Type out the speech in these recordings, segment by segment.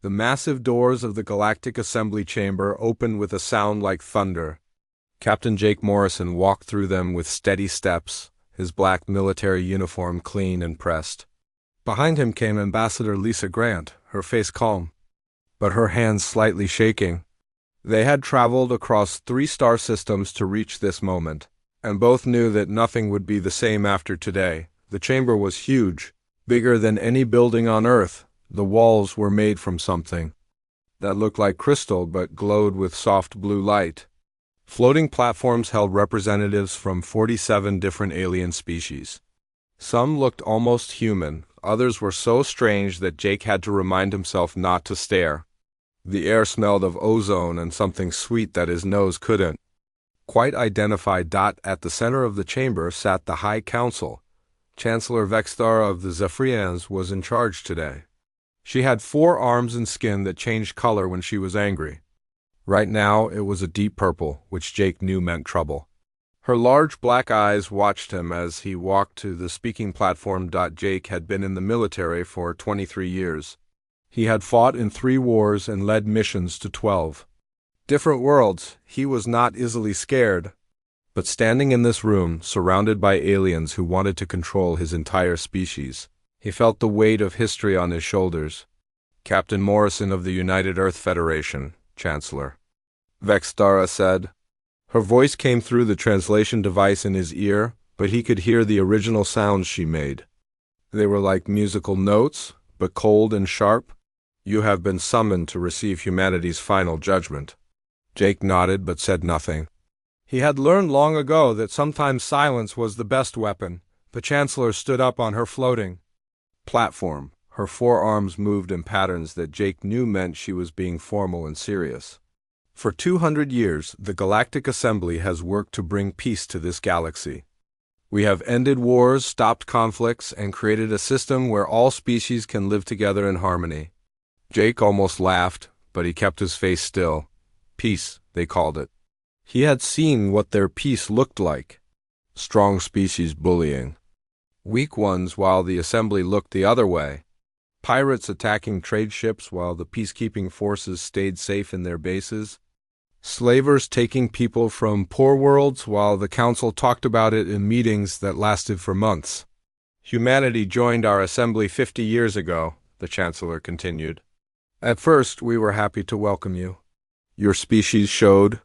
The massive doors of the Galactic Assembly Chamber opened with a sound like thunder. Captain Jake Morrison walked through them with steady steps, his black military uniform clean and pressed. Behind him came Ambassador Lisa Grant, her face calm, but her hands slightly shaking. They had traveled across 3 star systems to reach this moment, and both knew that nothing would be the same after today. The chamber was huge, bigger than any building on Earth. The walls were made from something that looked like crystal but glowed with soft blue light. Floating platforms held representatives from 47 different alien species. Some looked almost human, others were so strange that Jake had to remind himself not to stare. The air smelled of ozone and something sweet that his nose couldn't quite identify. At the center of the chamber sat the High Council. Chancellor Vexthara of the Zephyrians was in charge today. She had 4 arms and skin that changed color when she was angry. Right now it was a deep purple, which Jake knew meant trouble. Her large black eyes watched him as he walked to the speaking platform. Jake had been in the military for 23 years. He had fought in 3 wars and led missions to 12 different worlds. He was not easily scared. But standing in this room, surrounded by aliens who wanted to control his entire species, he felt the weight of history on his shoulders. Captain Morrison of the United Earth Federation, Chancellor Vexthara said. Her voice came through the translation device in his ear, but he could hear the original sounds she made. They were like musical notes, but cold and sharp. You have been summoned to receive humanity's final judgment. Jake nodded but said nothing. He had learned long ago that sometimes silence was the best weapon. The Chancellor stood up on her floating platform. Her 4 arms moved in patterns that Jake knew meant she was being formal and serious. For 200 years, the Galactic Assembly has worked to bring peace to this galaxy. We have ended wars, stopped conflicts, and created a system where all species can live together in harmony. Jake almost laughed, but he kept his face still. Peace, they called it. He had seen what their peace looked like. Strong species bullying weak ones while the assembly looked the other way. Pirates attacking trade ships while the peacekeeping forces stayed safe in their bases. Slavers taking people from poor worlds while the council talked about it in meetings that lasted for months. Humanity joined our assembly 50 years ago, the Chancellor continued. At first, we were happy to welcome you. Your species showed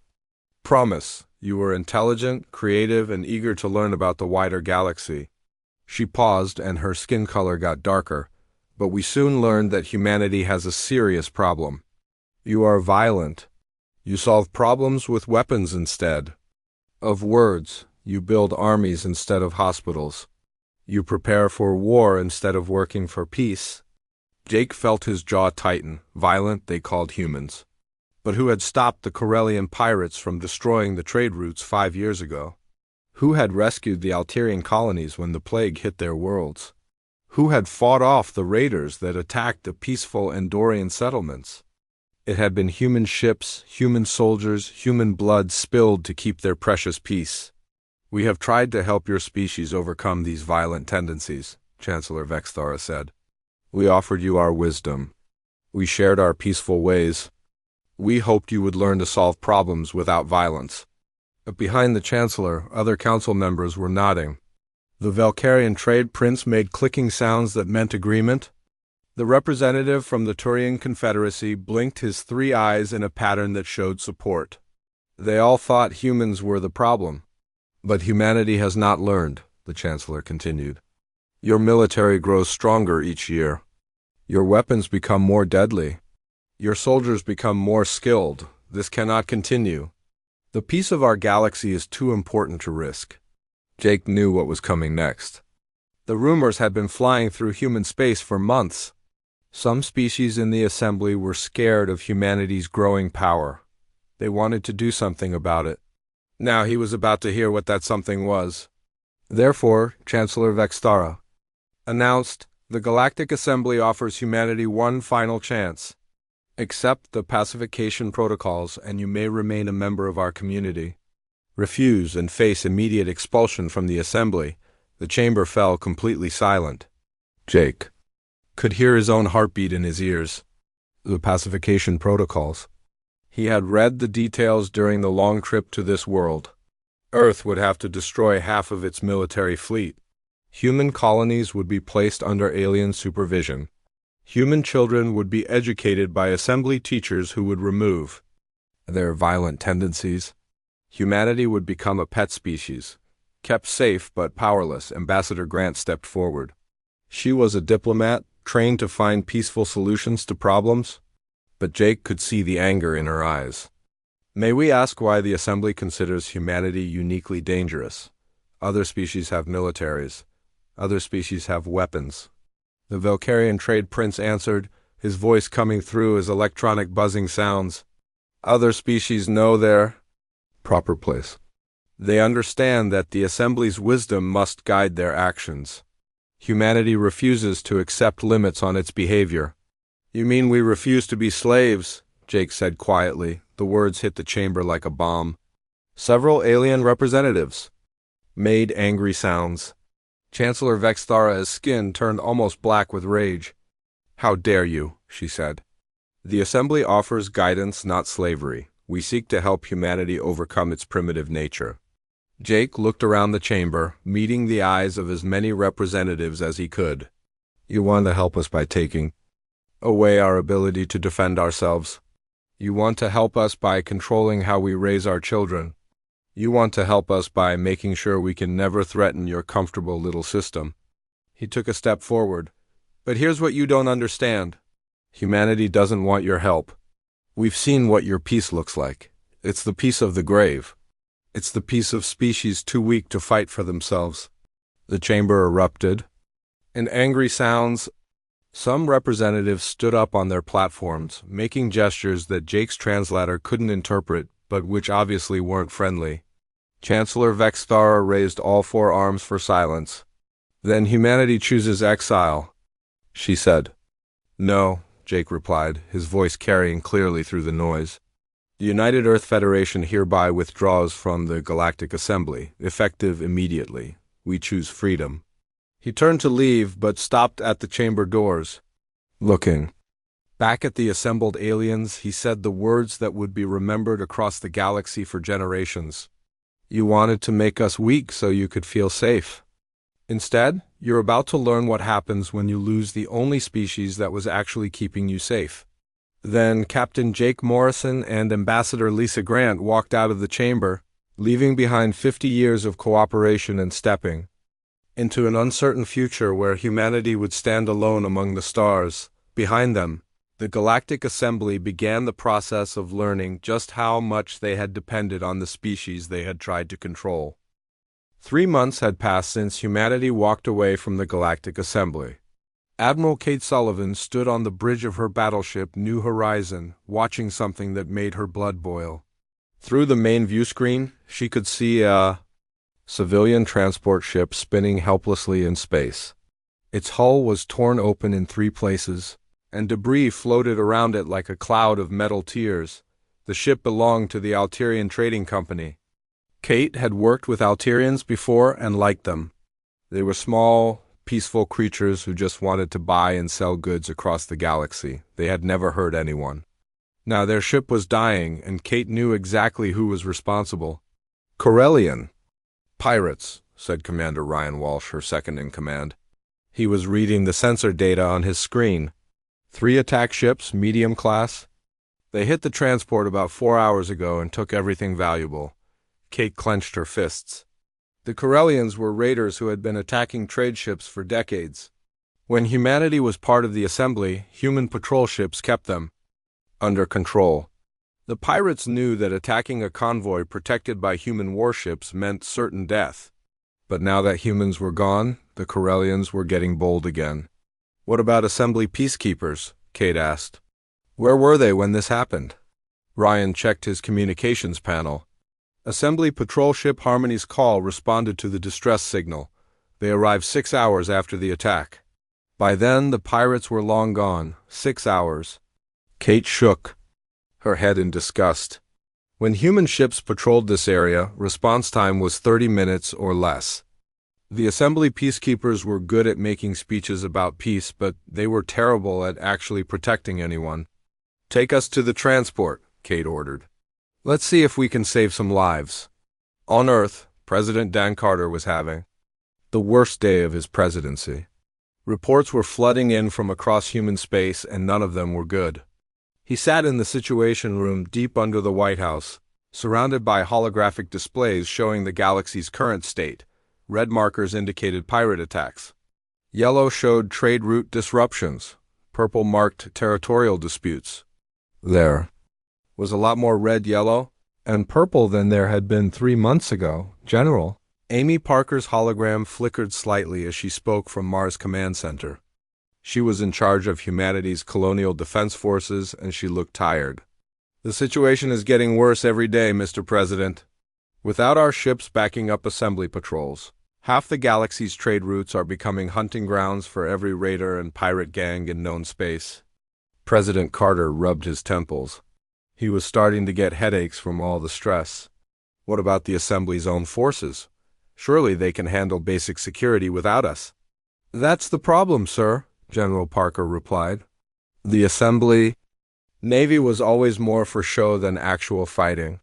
promise. You were intelligent, creative, and eager to learn about the wider galaxy. She paused, and her skin color got darker, but we soon learned that humanity has a serious problem. You are violent. You solve problems with weapons instead of words. You build armies instead of hospitals. You prepare for war instead of working for peace. Jake felt his jaw tighten. Violent, they called humans. But who had stopped the Corellian pirates from destroying the trade routes 5 years ago? Who had rescued the Alterian colonies when the plague hit their worlds? Who had fought off the raiders that attacked the peaceful Andorian settlements? It had been human ships, human soldiers, human blood spilled to keep their precious peace. We have tried to help your species overcome these violent tendencies, Chancellor Vexthara said. We offered you our wisdom. We shared our peaceful ways. We hoped you would learn to solve problems without violence. But behind the Chancellor, other council members were nodding. The Valkyrian trade prince made clicking sounds that meant agreement. The representative from the Turian Confederacy blinked his 3 eyes in a pattern that showed support. They all thought humans were the problem. But humanity has not learned, the Chancellor continued. Your military grows stronger each year. Your weapons become more deadly. Your soldiers become more skilled. This cannot continue. The peace of our galaxy is too important to risk. Jake knew what was coming next. The rumors had been flying through human space for months. Some species in the assembly were scared of humanity's growing power. They wanted to do something about it. Now he was about to hear what that something was. Therefore, Chancellor Vexthara announced, the Galactic Assembly offers humanity one final chance. Accept the pacification protocols and you may remain a member of our community. Refuse and face immediate expulsion from the assembly. The chamber fell completely silent. Jake could hear his own heartbeat in his ears. the pacification protocols. He had read the details during the long trip to this world. Earth would have to destroy half of its military fleet. Human colonies would be placed under alien supervision. Human children would be educated by assembly teachers who would remove their violent tendencies. Humanity would become a pet species, kept safe but powerless. Ambassador Grant stepped forward. She was a diplomat, trained to find peaceful solutions to problems, but Jake could see the anger in her eyes. May we ask why the Assembly considers humanity uniquely dangerous? Other species have militaries. Other species have weapons. The Valkyrian trade prince answered, his voice coming through as electronic buzzing sounds. Other species know their proper place. They understand that the Assembly's wisdom must guide their actions. Humanity refuses to accept limits on its behavior. You mean we refuse to be slaves? Jake said quietly. The words hit the chamber like a bomb. Several alien representatives made angry sounds. Chancellor Vexthara's skin turned almost black with rage. How dare you, she said. The Assembly offers guidance, not slavery. We seek to help humanity overcome its primitive nature. Jake looked around the chamber, meeting the eyes of as many representatives as he could. You want to help us by taking away our ability to defend ourselves. You want to help us by controlling how we raise our children. You want to help us by making sure we can never threaten your comfortable little system. He took a step forward. But here's what you don't understand. Humanity doesn't want your help. We've seen what your peace looks like. It's the peace of the grave. It's the peace of species too weak to fight for themselves. The chamber erupted. In angry sounds, some representatives stood up on their platforms, making gestures that Jake's translator couldn't interpret, but which obviously weren't friendly. Chancellor Vexthara raised all four arms for silence. Then humanity chooses exile, she said. No, Jake replied, his voice carrying clearly through the noise. The United Earth Federation hereby withdraws from the Galactic Assembly, effective immediately. We choose freedom. He turned to leave, but stopped at the chamber doors. Looking back at the assembled aliens, he said the words that would be remembered across the galaxy for generations. You wanted to make us weak so you could feel safe. Instead, you're about to learn what happens when you lose the only species that was actually keeping you safe. Then Captain Jake Morrison and Ambassador Lisa Grant walked out of the chamber, leaving behind 50 years of cooperation and stepping into an uncertain future where humanity would stand alone among the stars. Behind them, the Galactic Assembly began the process of learning just how much they had depended on the species they had tried to control. 3 months had passed since humanity walked away from the Galactic Assembly. Admiral Kate Sullivan stood on the bridge of her battleship New Horizon, watching something that made her blood boil. Through the main view screen, she could see a civilian transport ship spinning helplessly in space. Its hull was torn open in 3 places, and debris floated around it like a cloud of metal tears. The ship belonged to the Alterian Trading Company. Kate had worked with Alterians before and liked them. They were small, peaceful creatures who just wanted to buy and sell goods across the galaxy. They had never hurt anyone. Now their ship was dying, and Kate knew exactly who was responsible. Corellian. Pirates, said Commander Ryan Walsh, her second-in-command. He was reading the sensor data on his screen. 3 attack ships, medium class. They hit the transport about 4 hours ago and took everything valuable. Kate clenched her fists. The Corellians were raiders who had been attacking trade ships for decades. When humanity was part of the Assembly, human patrol ships kept them under control. The pirates knew that attacking a convoy protected by human warships meant certain death. But now that humans were gone, the Corellians were getting bold again. What about Assembly peacekeepers? Kate asked. Where were they when this happened? Ryan checked his communications panel. Assembly patrol ship Harmony's call responded to the distress signal. They arrived 6 hours after the attack. By then, the pirates were long gone. 6 hours. Kate shook her head in disgust. When human ships patrolled this area, response time was 30 minutes or less. The Assembly peacekeepers were good at making speeches about peace, but they were terrible at actually protecting anyone. Take us to the transport, Kate ordered. Let's see if we can save some lives. On Earth, President Dan Carter was having the worst day of his presidency. Reports were flooding in from across human space, and none of them were good. He sat in the Situation Room deep under the White House, surrounded by holographic displays showing the galaxy's current state. Red markers indicated pirate attacks. Yellow showed trade route disruptions. Purple marked territorial disputes. There was a lot more red, yellow, and purple than there had been 3 months ago, General. Amy Parker's hologram flickered slightly as she spoke from Mars Command Center. She was in charge of humanity's colonial defense forces, and she looked tired. The situation is getting worse every day, Mr. President. Without our ships backing up assembly patrols, half the galaxy's trade routes are becoming hunting grounds for every raider and pirate gang in known space. President Carter rubbed his temples. He was starting to get headaches from all the stress. What about the assembly's own forces? Surely they can handle basic security without us. That's the problem, sir, General Parker replied. The assembly Navy was always more for show than actual fighting.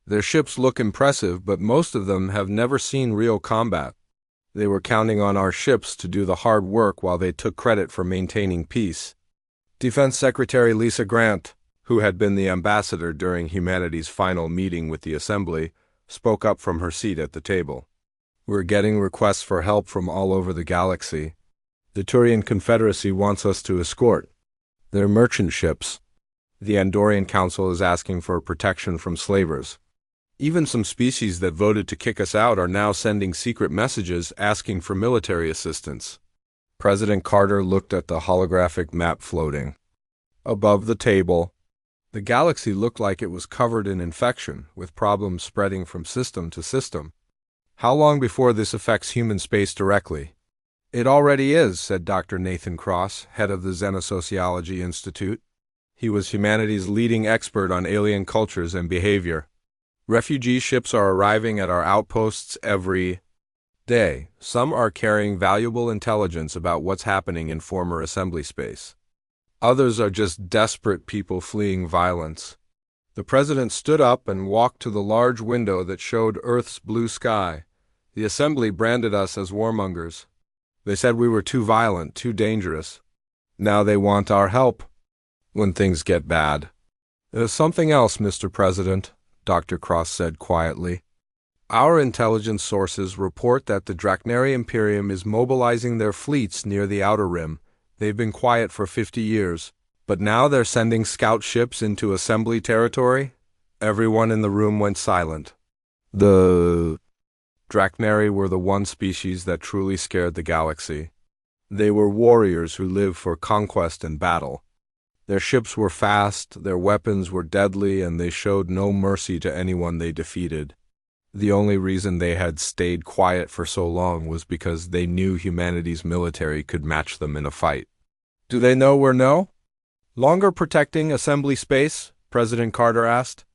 Their ships look impressive, but most of them have never seen real combat. They were counting on our ships to do the hard work while they took credit for maintaining peace. Defense Secretary Lisa Grant, who had been the ambassador during humanity's final meeting with the assembly, spoke up from her seat at the table. We're getting requests for help from all over the galaxy. The Turian Confederacy wants us to escort their merchant ships. The Andorian Council is asking for protection from slavers. Even some species that voted to kick us out are now sending secret messages asking for military assistance. President Carter looked at the holographic map floating above the table. The galaxy looked like it was covered in infection, with problems spreading from system to system. How long before this affects human space directly? It already is, said Dr. Nathan Cross, head of the Xenosociology Institute. He was humanity's leading expert on alien cultures and behavior. Refugee ships are arriving at our outposts every day. Some are carrying valuable intelligence about what's happening in former assembly space. Others are just desperate people fleeing violence. The president stood up and walked to the large window that showed Earth's blue sky. The assembly branded us as warmongers. They said we were too violent, too dangerous. Now they want our help when things get bad. There's something else, Mr. President, Dr. Cross said quietly. Our intelligence sources report that the Draknari Imperium is mobilizing their fleets near the Outer Rim. They've been quiet for 50 years, but now they're sending scout ships into assembly territory. Everyone in the room went silent. The Draknari were the one species that truly scared the galaxy. They were warriors who lived for conquest and battle. Their ships were fast, their weapons were deadly, and they showed no mercy to anyone they defeated. The only reason they had stayed quiet for so long was because they knew humanity's military could match them in a fight. Do they know we're no longer protecting assembly space? President Carter asked.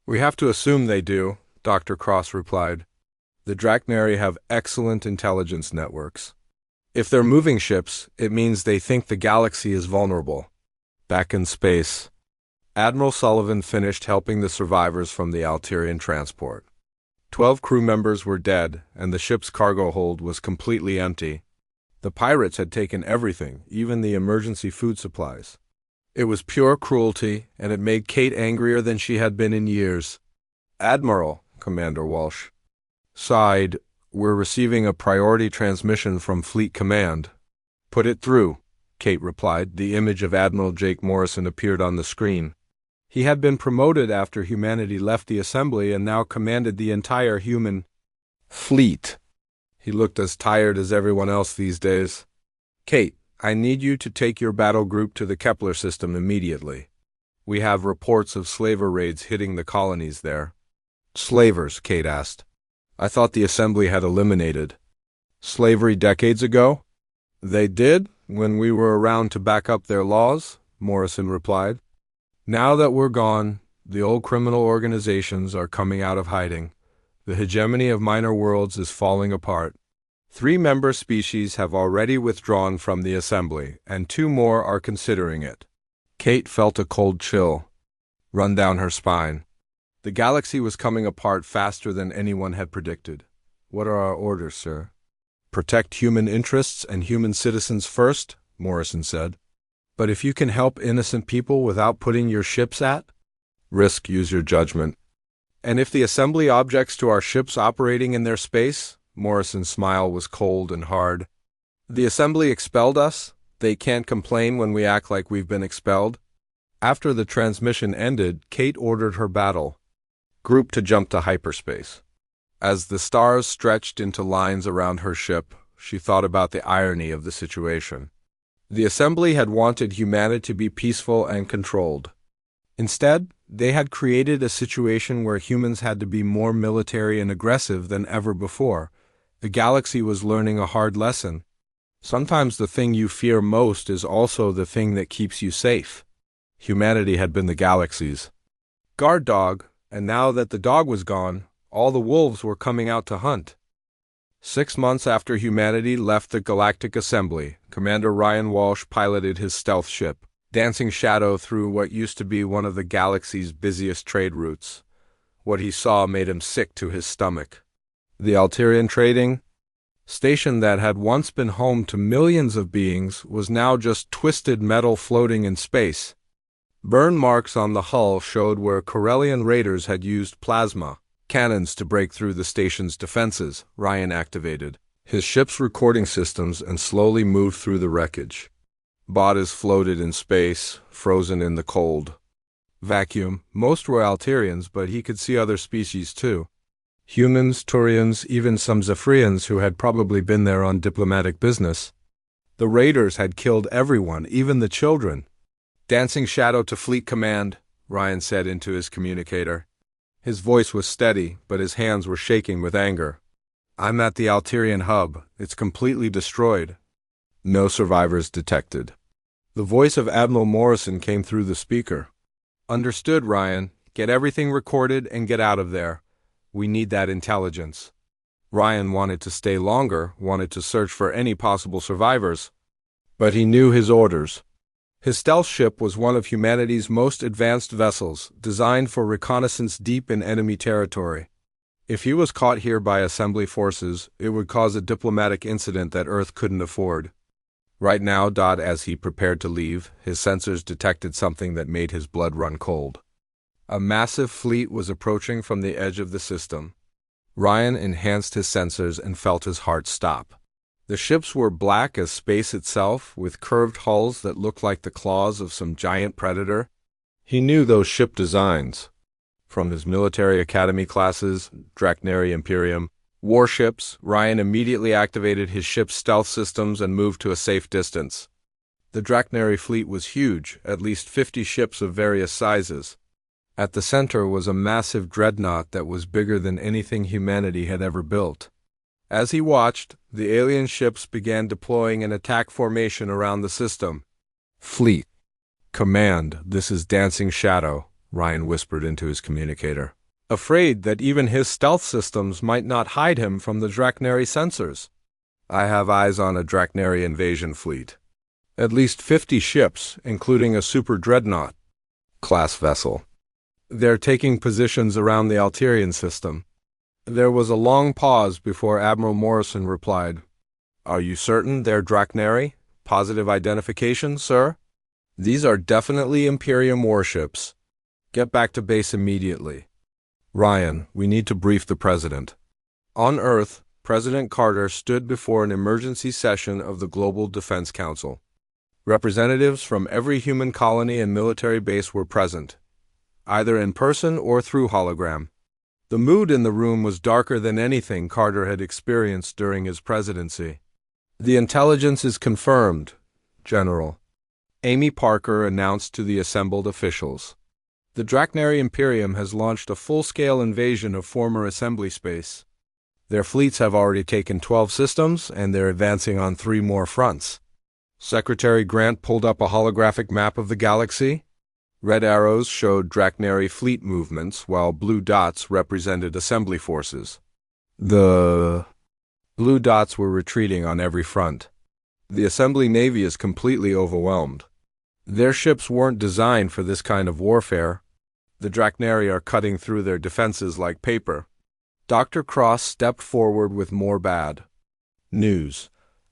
We have to assume they do, Dr. Cross replied. The Draknari have excellent intelligence networks. If they're moving ships, it means they think the galaxy is vulnerable. Back in space, Admiral Sullivan finished helping the survivors from the Alterian transport. 12 crew members were dead, and the ship's cargo hold was completely empty. The pirates had taken everything, even the emergency food supplies. It was pure cruelty, and it made Kate angrier than she had been in years. Admiral, Commander Walsh sighed, we're receiving a priority transmission from Fleet Command. Put it through, Kate replied. The image of Admiral Jake Morrison appeared on the screen. He had been promoted after humanity left the assembly and now commanded the entire human fleet. He looked as tired as everyone else these days. Kate, I need you to take your battle group to the Kepler system immediately. We have reports of slaver raids hitting the colonies there. Slavers, Kate asked. I thought the assembly had eliminated slavery decades ago. They did, when we were around to back up their laws, Morrison replied. Now that we're gone, the old criminal organizations are coming out of hiding. The hegemony of minor worlds is falling apart. 3 member species have already withdrawn from the assembly, and 2 more are considering it. Kate felt a cold chill run down her spine. The galaxy was coming apart faster than anyone had predicted. "What are our orders, sir?" "Protect human interests and human citizens first," Morrison said. "But if you can help innocent people without putting your ships at risk, use your judgment." "And if the assembly objects to our ships operating in their space?" Morrison's smile was cold and hard. "The assembly expelled us. They can't complain when we act like we've been expelled." After the transmission ended, Kate ordered her battle group to jump to hyperspace. As the stars stretched into lines around her ship, she thought about the irony of the situation. The assembly had wanted humanity to be peaceful and controlled. Instead, they had created a situation where humans had to be more military and aggressive than ever before. The galaxy was learning a hard lesson. Sometimes the thing you fear most is also the thing that keeps you safe. Humanity had been the galaxy's guard dog, and now that the dog was gone, all the wolves were coming out to hunt. 6 months after humanity left the Galactic Assembly, Commander Ryan Walsh piloted his stealth ship, dancing shadow through what used to be one of the galaxy's busiest trade routes. What he saw made him sick to his stomach. The Alterian trading station that had once been home to millions of beings was now just twisted metal floating in space. Burn marks on the hull showed where Corellian raiders had used plasma cannons to break through the station's defenses. Ryan activated his ship's recording systems and slowly moved through the wreckage. Bodies floated in space, frozen in the cold vacuum. Most were Alterians, but he could see other species too. Humans, Turians, even some Zephyrians who had probably been there on diplomatic business. The raiders had killed everyone, even the children. "Dancing shadow to Fleet Command," Ryan said into his communicator. His voice was steady, but his hands were shaking with anger. "I'm at the Alterian hub. It's completely destroyed. No survivors detected." The voice of Admiral Morrison came through the speaker. "Understood, Ryan. Get everything recorded and get out of there. We need that intelligence." Ryan wanted to stay longer, wanted to search for any possible survivors. But he knew his orders. His stealth ship was one of humanity's most advanced vessels, designed for reconnaissance deep in enemy territory. If he was caught here by assembly forces, it would cause a diplomatic incident that Earth couldn't afford. Right now, as he prepared to leave, his sensors detected something that made his blood run cold. A massive fleet was approaching from the edge of the system. Ryan enhanced his sensors and felt his heart stop. The ships were black as space itself, with curved hulls that looked like the claws of some giant predator. He knew those ship designs. From his military academy classes, Drachnary Imperium, warships, Ryan immediately activated his ship's stealth systems and moved to a safe distance. The Drachnary fleet was huge, at least 50 ships of various sizes. At the center was a massive dreadnought that was bigger than anything humanity had ever built. As he watched, the alien ships began deploying an attack formation around the system. "Fleet Command, this is Dancing Shadow," Ryan whispered into his communicator, afraid that even his stealth systems might not hide him from the Drachnary sensors. "I have eyes on a Drachnary invasion fleet. At least 50 ships, including a super dreadnought class vessel. They're taking positions around the Alterian system." There was a long pause before Admiral Morrison replied, "Are you certain they're Drachnary? Positive identification, sir?" "These are definitely Imperium warships. Get back to base immediately." "Ryan, we need to brief the President." On Earth, President Carter stood before an emergency session of the Global Defense Council. Representatives from every human colony and military base were present, either in person or through hologram. The mood in the room was darker than anything Carter had experienced during his presidency. "The intelligence is confirmed, General," Amy Parker announced to the assembled officials. "The Drachnary Imperium has launched a full-scale invasion of former assembly space. Their fleets have already taken 12 systems, and they're advancing on 3 more fronts." Secretary Grant pulled up a holographic map of the galaxy. Red arrows showed Drachnary fleet movements, while blue dots represented assembly forces. The blue dots were retreating on every front. "The assembly navy is completely overwhelmed. Their ships weren't designed for this kind of warfare. The Draknari are cutting through their defenses like paper. Dr. Cross stepped forward with more bad news.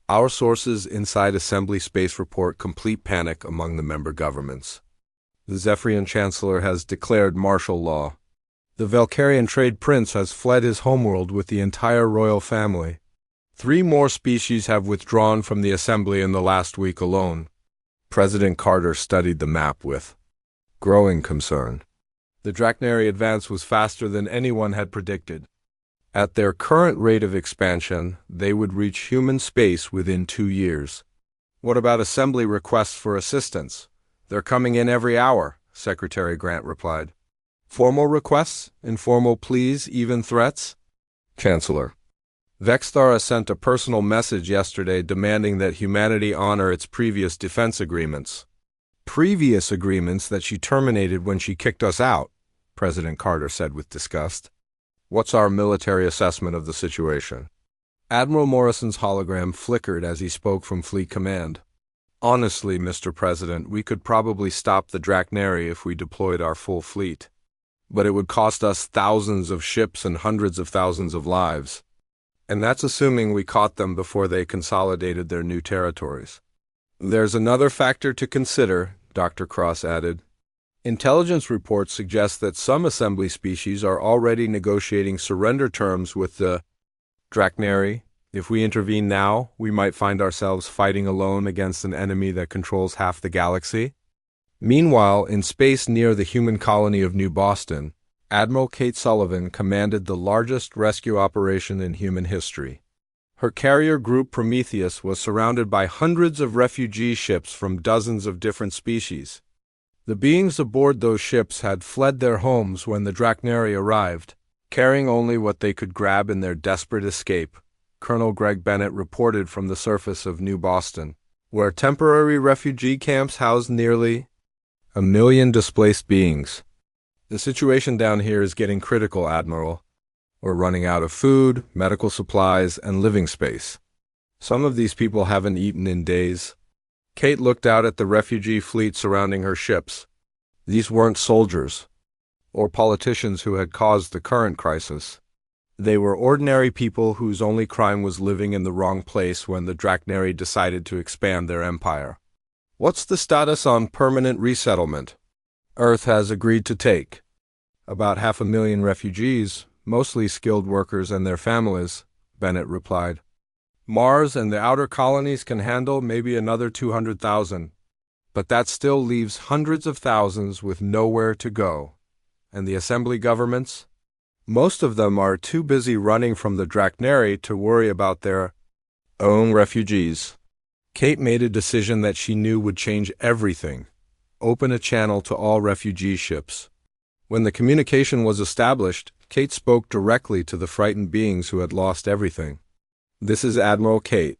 Our sources inside Assembly Space report complete panic among the member governments. The Zephyrian Chancellor has declared martial law. The Valkyrian Trade Prince has fled his homeworld with the entire royal family. 3 more species have withdrawn from the Assembly in the last week alone. President Carter studied the map with growing concern. The Draknari advance was faster than anyone had predicted. At their current rate of expansion, they would reach human space within 2 years. What about Assembly requests for assistance? They're coming in every hour, Secretary Grant replied. Formal requests, informal pleas, even threats? Chancellor. Vexthara sent a personal message yesterday demanding that humanity honor its previous defense agreements. Previous agreements that she terminated when she kicked us out, President Carter said with disgust. What's our military assessment of the situation? Admiral Morrison's hologram flickered as he spoke from Fleet Command. Honestly, Mr. President, we could probably stop the Draknari if we deployed our full fleet. But it would cost us thousands of ships and hundreds of thousands of lives. And that's assuming we caught them before they consolidated their new territories. There's another factor to consider, Dr. Cross added. Intelligence reports suggest that some Assembly species are already negotiating surrender terms with the Draknari. If we intervene now, we might find ourselves fighting alone against an enemy that controls half the galaxy. Meanwhile, in space near the human colony of New Boston, Admiral Kate Sullivan commanded the largest rescue operation in human history. Her carrier group Prometheus was surrounded by hundreds of refugee ships from dozens of different species. The beings aboard those ships had fled their homes when the Draknari arrived, carrying only what they could grab in their desperate escape. Colonel Greg Bennett reported from the surface of New Boston, where temporary refugee camps housed nearly 1 million displaced beings. The situation down here is getting critical, Admiral. We're running out of food, medical supplies, and living space. Some of these people haven't eaten in days. Kate looked out at the refugee fleet surrounding her ships. These weren't soldiers or politicians who had caused the current crisis. They were ordinary people whose only crime was living in the wrong place when the Draknari decided to expand their empire. What's the status on permanent resettlement? Earth has agreed to take about 500,000 refugees, mostly skilled workers and their families, Bennett replied. Mars and the outer colonies can handle maybe another 200,000, but that still leaves hundreds of thousands with nowhere to go. And the Assembly governments? Most of them are too busy running from the Draknari to worry about their own refugees. Kate made a decision that she knew would change everything. Open a channel to all refugee ships. When the communication was established, Kate spoke directly to the frightened beings who had lost everything. This is Admiral Kate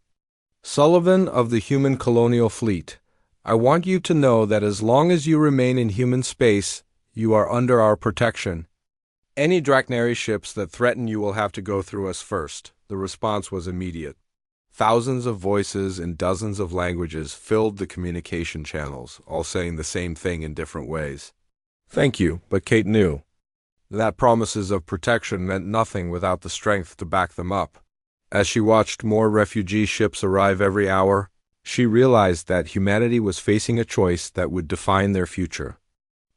Sullivan of the Human Colonial Fleet. I want you to know that as long as you remain in human space, you are under our protection. Any Draknari ships that threaten you will have to go through us first. The response was immediate. Thousands of voices in dozens of languages filled the communication channels, all saying the same thing in different ways. Thank you, but Kate knew that promises of protection meant nothing without the strength to back them up. As she watched more refugee ships arrive every hour, she realized that humanity was facing a choice that would define their future.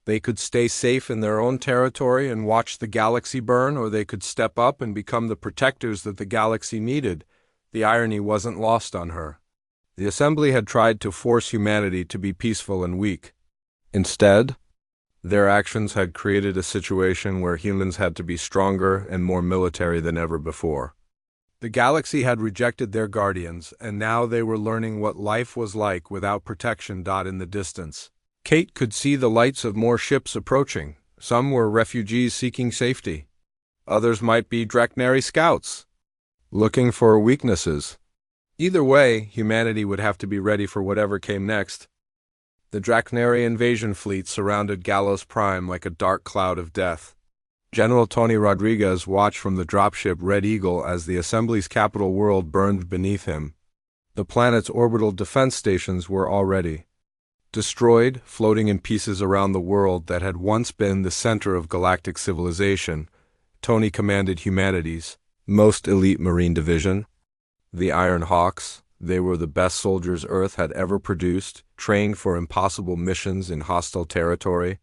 They could stay safe in their own territory and watch the galaxy burn, or they could step up and become the protectors that the galaxy needed. The irony wasn't lost on her. The Assembly had tried to force humanity to be peaceful and weak. Instead, their actions had created a situation where humans had to be stronger and more military than ever before. The galaxy had rejected their guardians, and now they were learning what life was like without protection. In the distance, Kate could see the lights of more ships approaching. Some were refugees seeking safety. Others might be Draknari scouts, looking for weaknesses. Either way, humanity would have to be ready for whatever came next. The Draknari invasion fleet surrounded Gallows Prime like a dark cloud of death. General Tony Rodriguez watched from the dropship Red Eagle as the Assembly's capital world burned beneath him. The planet's orbital defense stations were all ready. Destroyed, floating in pieces around the world that had once been the center of galactic civilization, Tony commanded humanity's most elite Marine division, the Iron Hawks. They were the best soldiers Earth had ever produced, trained for impossible missions in hostile territory.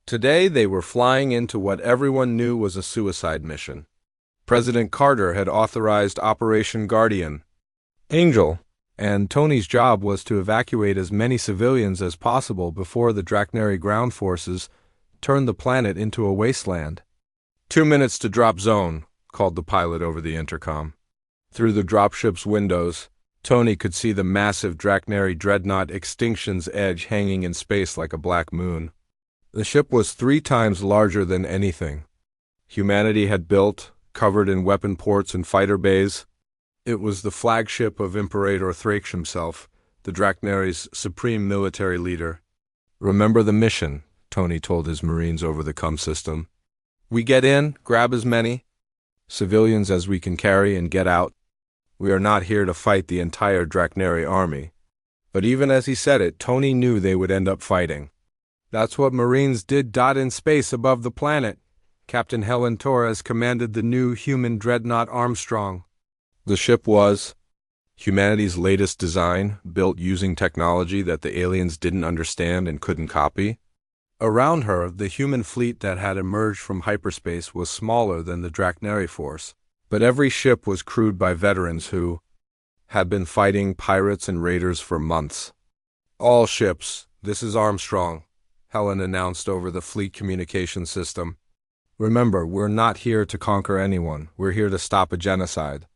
Today they were flying into what everyone knew was a suicide mission. President Carter had authorized Operation Guardian Angel, and Tony's job was to evacuate as many civilians as possible before the Draknari ground forces turned the planet into a wasteland. 2 minutes to drop zone, called the pilot over the intercom. Through the dropship's windows, Tony could see the massive Draknari dreadnought Extinction's Edge hanging in space like a black moon. The ship was 3 times larger than anything humanity had built, covered in weapon ports and fighter bays. It was the flagship of Imperator Thrakes himself, the Draknari's supreme military leader. "Remember the mission," Tony told his Marines over the comm system. "We get in, grab as many civilians as we can carry, and get out. We are not here to fight the entire Draknari army." But even as he said it, Tony knew they would end up fighting. That's what Marines did. In space above the planet, Captain Helen Torres commanded the new human dreadnought Armstrong. The ship was humanity's latest design, built using technology that the aliens didn't understand and couldn't copy. Around her, the human fleet that had emerged from hyperspace was smaller than the Draknari force, but every ship was crewed by veterans who had been fighting pirates and raiders for months. "All ships, this is Armstrong," Helen announced over the fleet communication system. "Remember, we're not here to conquer anyone. We're here to stop a genocide.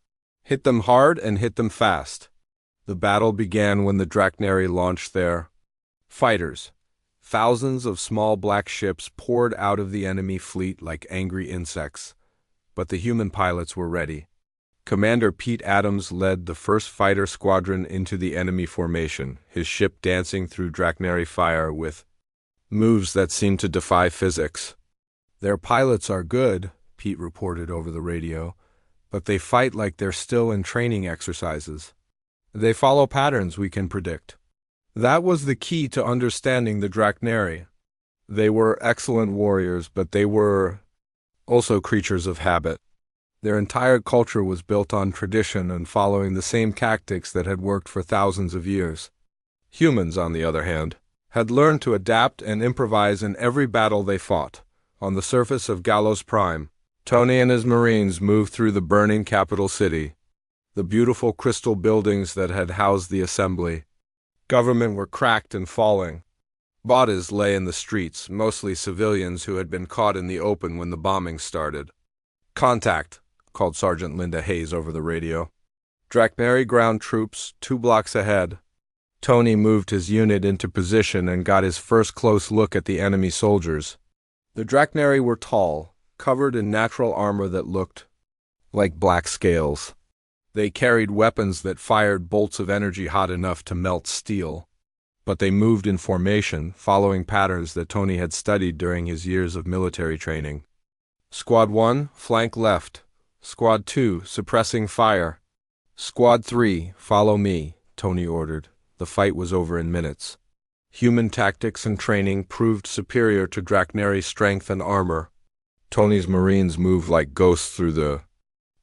Hit them hard and hit them fast." The battle began when the Draknari launched their fighters. Thousands of small black ships poured out of the enemy fleet like angry insects, but the human pilots were ready. Commander Pete Adams led the first fighter squadron into the enemy formation, his ship dancing through Draknari fire with moves that seemed to defy physics. "Their pilots are good," Pete reported over the radio, "but they fight like they're still in training exercises. They follow patterns we can predict." That was the key to understanding the Draknari. They were excellent warriors, but they were also creatures of habit. Their entire culture was built on tradition and following the same tactics that had worked for thousands of years. Humans, on the other hand, had learned to adapt and improvise in every battle they fought. On the surface of Galactic HFY, Tony and his Marines moved through the burning capital city. The beautiful crystal buildings that had housed the assembly government were cracked and falling. Bodies lay in the streets, mostly civilians who had been caught in the open when the bombing started. "Contact," called Sergeant Linda Hayes over the radio. "Draknari ground troops, 2 blocks ahead." Tony moved his unit into position and got his first close look at the enemy soldiers. The Draknari were tall, covered in natural armor that looked like black scales. They carried weapons that fired bolts of energy hot enough to melt steel. But they moved in formation, following patterns that Tony had studied during his years of military training. "Squad 1, flank left. Squad 2, suppressing fire. Squad 3, follow me," Tony ordered. The fight was over in minutes. Human tactics and training proved superior to Draknari strength and armor. Tony's Marines moved like ghosts through the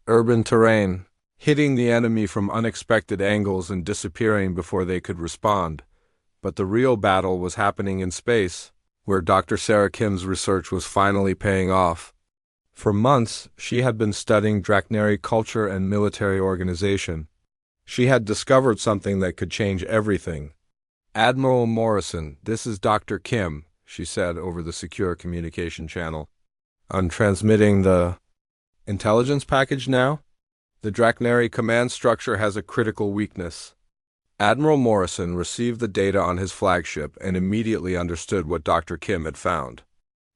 urban terrain, hitting the enemy from unexpected angles and disappearing before they could respond. But the real battle was happening in space, where Dr. Sarah Kim's research was finally paying off. For months, she had been studying Draknari culture and military organization. She had discovered something that could change everything. "Admiral Morrison, this is Dr. Kim," she said over the secure communication channel. "I'm transmitting the intelligence package now. The Draknari command structure has a critical weakness." Admiral Morrison received the data on his flagship and immediately understood what Dr. Kim had found.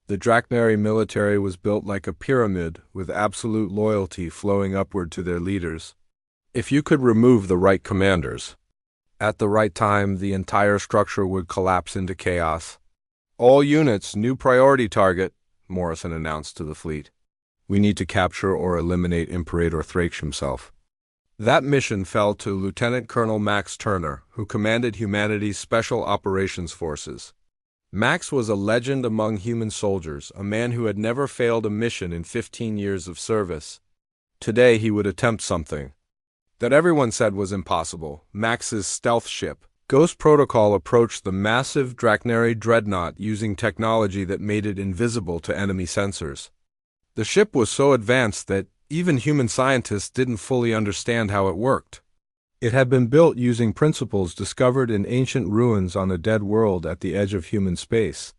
The Draknari military was built like a pyramid, with absolute loyalty flowing upward to their leaders. If you could remove the right commanders at the right time, the entire structure would collapse into chaos. "All units, new priority target," Morrison announced to the fleet. "We need to capture or eliminate Imperator Thrakes himself." That mission fell to Lieutenant Colonel Max Turner, who commanded humanity's Special Operations Forces. Max was a legend among human soldiers, a man who had never failed a mission in 15 years of service. Today he would attempt something that everyone said was impossible. Max's stealth ship, Ghost Protocol, approached the massive Draknari dreadnought using technology that made it invisible to enemy sensors. The ship was so advanced that even human scientists didn't fully understand how it worked. It had been built using principles discovered in ancient ruins on a dead world at the edge of human space.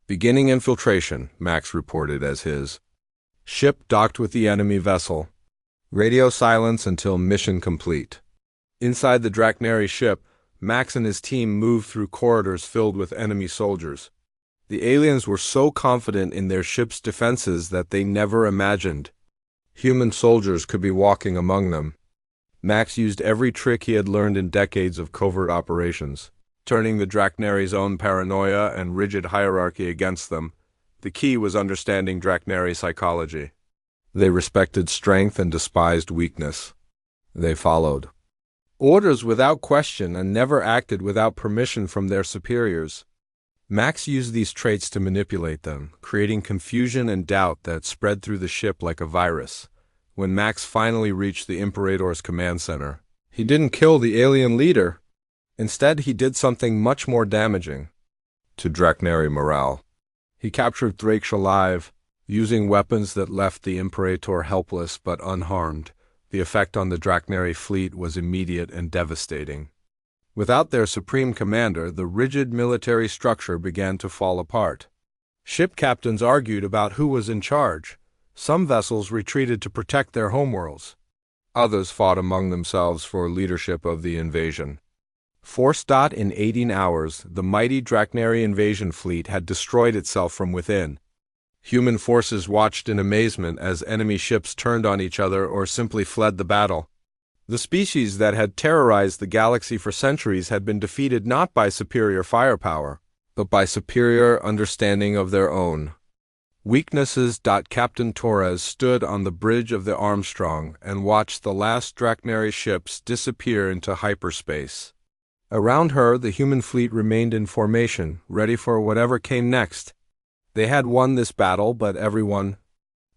Beginning infiltration, Max reported as his ship docked with the enemy vessel. Radio silence until mission complete. Inside the Draknari ship, Max and his team moved through corridors filled with enemy soldiers. The aliens were so confident in their ship's defenses that they never imagined human soldiers could be walking among them. Max used every trick he had learned in decades of covert operations, turning the Draknari's own paranoia and rigid hierarchy against them. The key was understanding Draknari psychology. They respected strength and despised weakness. They followed orders without question and never acted without permission from their superiors. Max used these traits to manipulate them, creating confusion and doubt that spread through the ship like a virus. When Max finally reached the Imperator's command center, he didn't kill the alien leader. Instead, he did something much more damaging to Draknari morale. He captured Thrakes alive, using weapons that left the Imperator helpless but unharmed. The effect on the Draknari fleet was immediate and devastating. Without their supreme commander, the rigid military structure began to fall apart. Ship captains argued about who was in charge. Some vessels retreated to protect their homeworlds. Others fought among themselves for leadership of the invasion. Forced in 18 hours, the mighty Draknari invasion fleet had destroyed itself from within. Human forces watched in amazement as enemy ships turned on each other or simply fled the battle. The species that had terrorized the galaxy for centuries had been defeated not by superior firepower, but by superior understanding of their own weaknesses. Captain Torres stood on the bridge of the Armstrong and watched the last Draknari ships disappear into hyperspace. Around her, the human fleet remained in formation, ready for whatever came next. They had won this battle, but everyone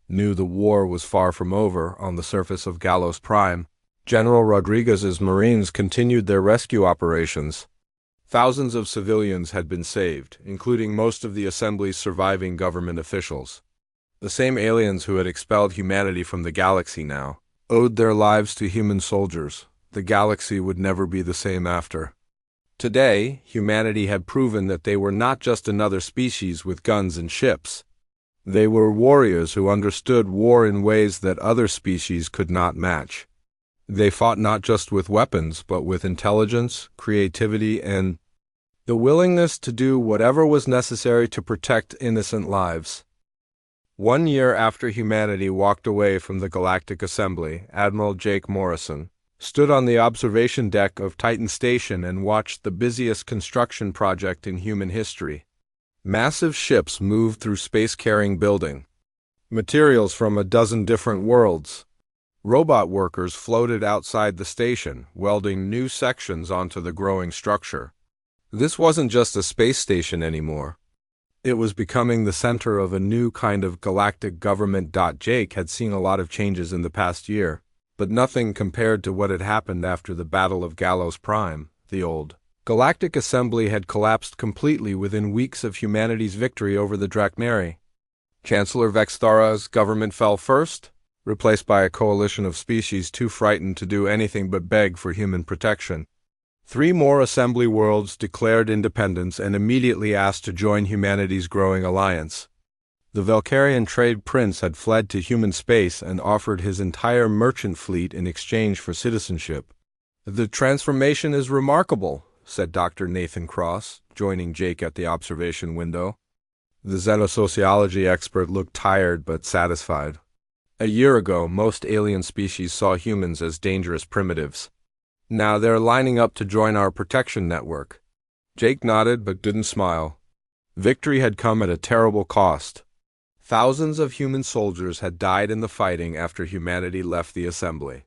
knew the war was far from over. On the surface of HFY, General Rodriguez's Marines continued their rescue operations. Thousands of civilians had been saved, including most of the Assembly's surviving government officials. The same aliens who had expelled humanity from the galaxy now owed their lives to human soldiers. The galaxy would never be the same after. Today, humanity had proven that they were not just another species with guns and ships. They were warriors who understood war in ways that other species could not match. They fought not just with weapons, but with intelligence, creativity, and the willingness to do whatever was necessary to protect innocent lives. 1 year after humanity walked away from the Galactic Assembly, Admiral Jake Morrison stood on the observation deck of Titan Station and watched the busiest construction project in human history. Massive ships moved through space-carrying building, materials from a dozen different worlds. Robot workers floated outside the station, welding new sections onto the growing structure. This wasn't just a space station anymore. It was becoming the center of a new kind of galactic government. Jake had seen a lot of changes in the past year, but nothing compared to what had happened after the Battle of HFY. The old Galactic Assembly had collapsed completely within weeks of humanity's victory over the Draknari. Chancellor Vexthara's government fell first, replaced by a coalition of species too frightened to do anything but beg for human protection. 3 more assembly worlds declared independence and immediately asked to join humanity's growing alliance. The Valkyrian trade prince had fled to human space and offered his entire merchant fleet in exchange for citizenship. "The transformation is remarkable," said Dr. Nathan Cross, joining Jake at the observation window. The xenosociology expert looked tired but satisfied. A year ago, most alien species saw humans as dangerous primitives. Now they're lining up to join our protection network. Jake nodded but didn't smile. Victory had come at a terrible cost. Thousands of human soldiers had died in the fighting after humanity left the assembly.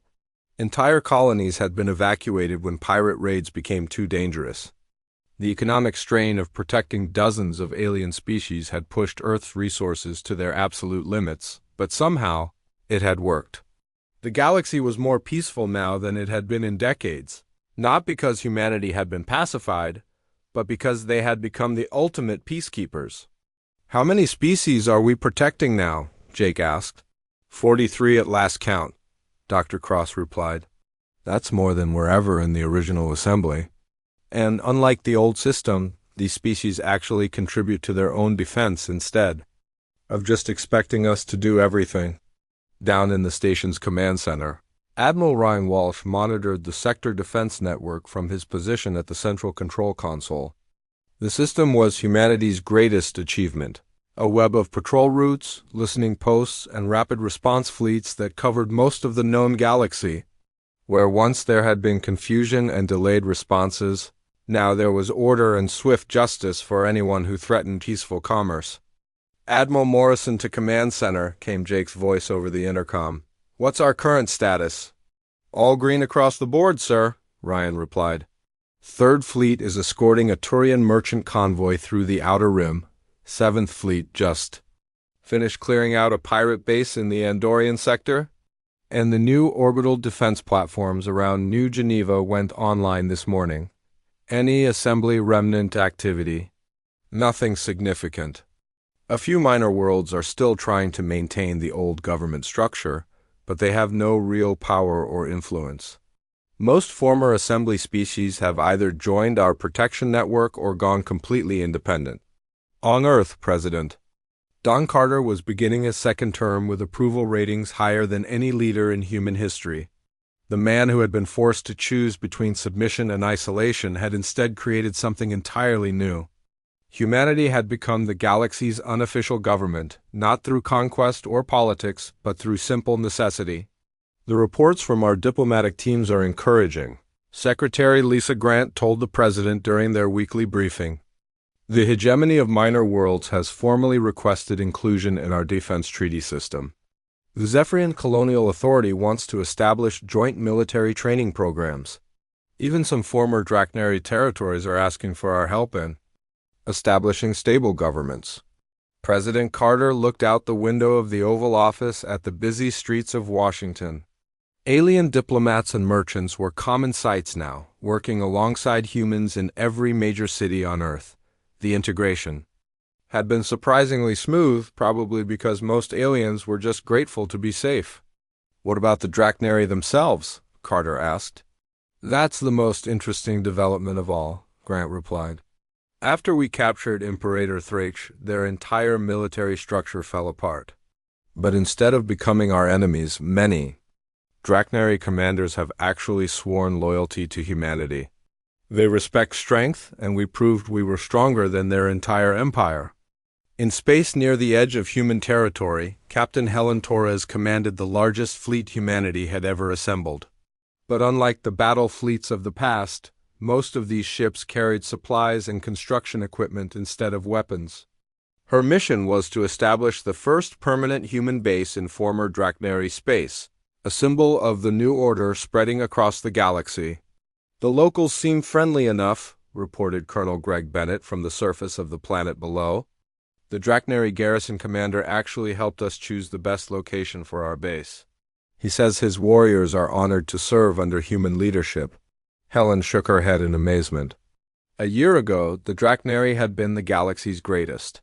Entire colonies had been evacuated when pirate raids became too dangerous. The economic strain of protecting dozens of alien species had pushed Earth's resources to their absolute limits, but somehow, it had worked. The galaxy was more peaceful now than it had been in decades, not because humanity had been pacified, but because they had become the ultimate peacekeepers. "How many species are we protecting now?" Jake asked. 43 at last count, Dr. Cross replied. "That's more than were ever in the original assembly. And unlike the old system, these species actually contribute to their own defense instead of just expecting us to do everything." Down in the station's command center, Admiral Ryan Walsh monitored the sector defense network from his position at the central control console. The system was humanity's greatest achievement, a web of patrol routes, listening posts, and rapid response fleets that covered most of the known galaxy. Where once there had been confusion and delayed responses, now there was order and swift justice for anyone who threatened peaceful commerce. "Admiral Morrison to Command Center," came Jake's voice over the intercom. "What's our current status?" "All green across the board, sir," Ryan replied. "Third Fleet is escorting a Turian merchant convoy through the Outer Rim. 7th Fleet just finished clearing out a pirate base in the Andorian sector, and the new orbital defense platforms around New Geneva went online this morning. Any assembly remnant activity? Nothing significant. A few minor worlds are still trying to maintain the old government structure, but they have no real power or influence. Most former assembly species have either joined our protection network or gone completely independent." On Earth, President Don Carter was beginning his second term with approval ratings higher than any leader in human history. The man who had been forced to choose between submission and isolation had instead created something entirely new. Humanity had become the galaxy's unofficial government, not through conquest or politics, but through simple necessity. "The reports from our diplomatic teams are encouraging," Secretary Lisa Grant told the President during their weekly briefing. "The hegemony of minor worlds has formally requested inclusion in our defense treaty system. The Zephyrian Colonial Authority wants to establish joint military training programs. Even some former Draknari territories are asking for our help in establishing stable governments." President Carter looked out the window of the Oval Office at the busy streets of Washington. Alien diplomats and merchants were common sights now, working alongside humans in every major city on Earth. The integration had been surprisingly smooth, probably because most aliens were just grateful to be safe. "What about the Draknari themselves?" Carter asked. "That's the most interesting development of all," Grant replied. "After we captured Imperator Thraich, their entire military structure fell apart. But instead of becoming our enemies, many Draknari commanders have actually sworn loyalty to humanity. They respect strength, and we proved we were stronger than their entire empire." In space near the edge of human territory, Captain Helen Torres commanded the largest fleet humanity had ever assembled. But unlike the battle fleets of the past, most of these ships carried supplies and construction equipment instead of weapons. Her mission was to establish the first permanent human base in former Draknari space, a symbol of the new order spreading across the galaxy. "The locals seem friendly enough," reported Colonel Greg Bennett from the surface of the planet below. "The Draknari garrison commander actually helped us choose the best location for our base. He says his warriors are honored to serve under human leadership." Helen shook her head in amazement. A year ago, the Draknari had been the galaxy's greatest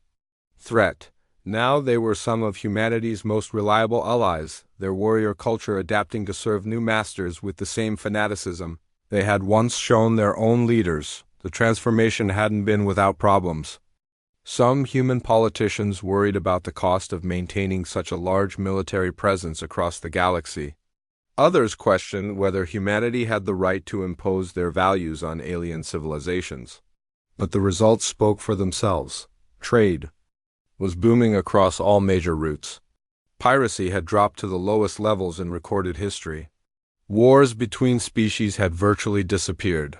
threat. Now they were some of humanity's most reliable allies, their warrior culture adapting to serve new masters with the same fanaticism they had once shown their own leaders. The transformation hadn't been without problems. Some human politicians worried about the cost of maintaining such a large military presence across the galaxy. Others questioned whether humanity had the right to impose their values on alien civilizations. But the results spoke for themselves. Trade was booming across all major routes. Piracy had dropped to the lowest levels in recorded history. Wars between species had virtually disappeared.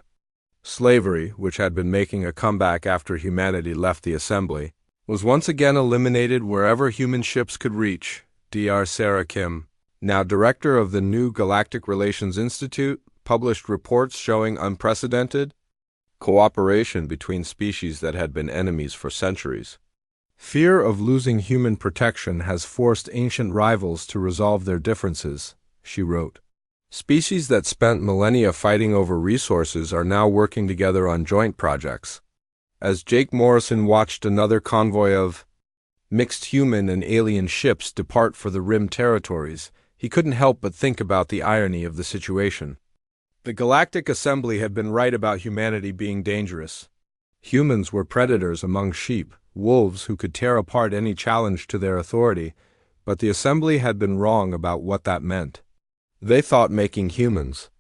Slavery, which had been making a comeback after humanity left the assembly, was once again eliminated wherever human ships could reach. Dr. Sarah Kim, now director of the new Galactic Relations Institute, published reports showing unprecedented cooperation between species that had been enemies for centuries. Fear of losing human protection has forced ancient rivals to resolve their differences, she wrote. Species that spent millennia fighting over resources are now working together on joint projects. As Jake Morrison watched another convoy of mixed human and alien ships depart for the Rim territories, he couldn't help but think about the irony of the situation. The Galactic Assembly had been right about humanity being dangerous. Humans were predators among sheep, wolves who could tear apart any challenge to their authority, but the Assembly had been wrong about what that meant. They thought making humans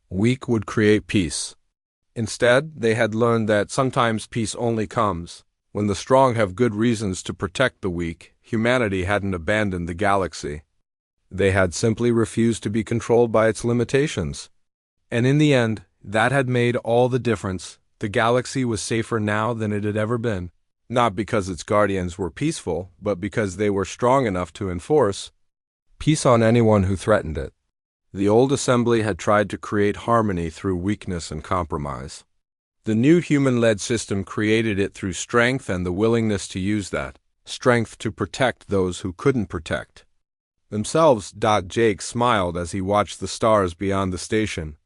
weak would create peace. Instead, they had learned that sometimes peace only comes when the strong have good reasons to protect the weak. Humanity hadn't abandoned the galaxy. They had simply refused to be controlled by its limitations. And in the end, that had made all the difference. The galaxy was safer now than it had ever been. Not because its guardians were peaceful, but because they were strong enough to enforce peace on anyone who threatened it. The old assembly had tried to create harmony through weakness and compromise. The new human-led system created it through strength and the willingness to use that strength to protect those who couldn't protect themselves. Jake smiled as he watched the stars beyond the station.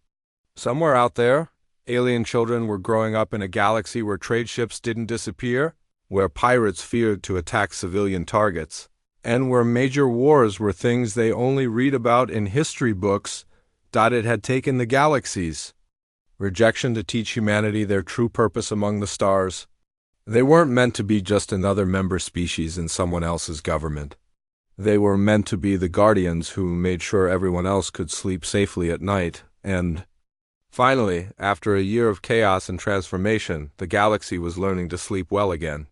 Somewhere out there, alien children were growing up in a galaxy where trade ships didn't disappear, where pirates feared to attack civilian targets, and where major wars were things they only read about in history books. It had taken the galaxy's rejection to teach humanity their true purpose among the stars. They weren't meant to be just another member species in someone else's government. They were meant to be the guardians who made sure everyone else could sleep safely at night. And finally, after a year of chaos and transformation, the galaxy was learning to sleep well again.